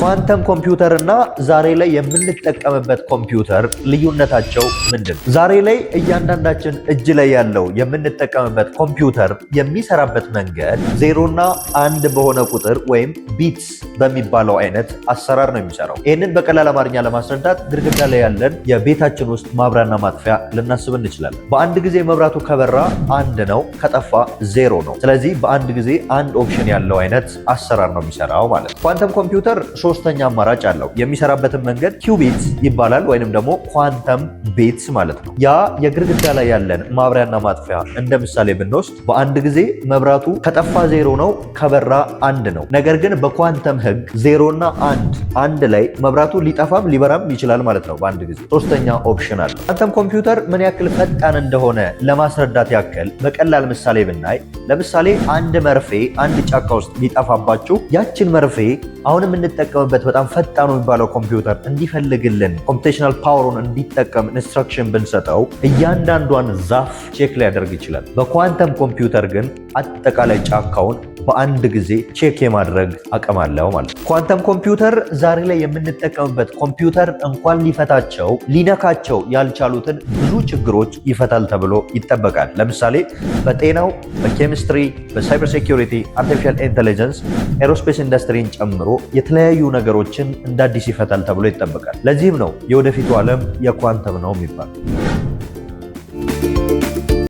ኳንተም ኮምፒውተር እና ዛሬ ላይ የምንጠቀምበት ኮምፒውተር ልዩነታቸው ምንድን ነው? ዛሬ ላይ እያንዳንዳችን እጅ ላይ ያለው የምንጠቀምበት ኮምፒውተር የሚሰራበት መንገድ 0 እና 1 በሆነ ቁጥር ወይም ቢትስ በሚባለው አይነት አሰራር ነው የሚሰራው። ይህንን በቀላል አማርኛ ለማስረዳት ግድግዳ ላይ ያለን የቤታችን ውስጥ ማብሪያና ማጥፊያ ልናስብ እንችላለን። በአንድ ጊዜ መብራቱ ከበራ 1 ነው፣ ከጠፋ 0 ነው። ስለዚህ በአንድ ጊዜ አንድ ኦፕሽን ያለው አይነት አሰራር ነው የሚሰራው ማለት ነው። ኳንተም ኮምፒውተር ሶስተኛ አማራጭ አለው። የሚሰራበትን መንገድ ኪዩቢትስ ይባላል ወይንም ደግሞ ኳንተም ቤትስ ማለት ነው። ያ የግድግዳ ላይ ያለን ማብሪያና ማጥፊያ እንደ ምሳሌ ብንወስድ በአንድ ጊዜ መብራቱ ከጠፋ 0 ነው፣ ከበራ 1 ነው። ነገር ግን በኳንተም ህግ 0 እና 1 ላይ መብራቱ ሊጠፋም ሊበራም ይችላል ማለት ነው በአንድ ጊዜ። ሶስተኛ ኦፕሽን አለው። ኳንተም ኮምፒውተር ምን ያክል ፈጣን እንደሆነ ለማስረዳት ያክል በቀላል ምሳሌ ብናይ፣ ለምሳሌ አንድ መርፌ አንድ ጫካ ውስጥ ሊጠፋባችሁ ያችን መርፌ አሁን የምንጠቀምበት በጣም ፈጣኑ የሚባለው ኮምፒውተር እንዲፈልግልን ኮምፒውቴሽናል ፓወሩን እንዲጠቀም ኢንስትራክሽን ብንሰጠው እያንዳንዷን ዛፍ ቼክ ሊያደርግ ይችላል። በኳንተም ኮምፒውተር ግን አጠቃላይ ጫካውን በአንድ ጊዜ ቼክ የማድረግ አቅም አለው ማለት ነው። ኳንተም ኮምፒውተር ዛሬ ላይ የምንጠቀምበት ኮምፒውተር እንኳን ሊፈታቸው ሊነካቸው ያልቻሉትን ብዙ ችግሮች ይፈታል ተብሎ ይጠበቃል። ለምሳሌ በጤናው፣ በኬሚስትሪ፣ በሳይበር ሴኩሪቲ፣ አርቲፊሻል ኢንቴሊጀንስ፣ ኤሮስፔስ ኢንዱስትሪን ጨምሮ የተለያዩ ነገሮችን እንደ አዲስ ይፈታል ተብሎ ይጠበቃል። ለዚህም ነው የወደፊቱ ዓለም የኳንተም ነው የሚባል።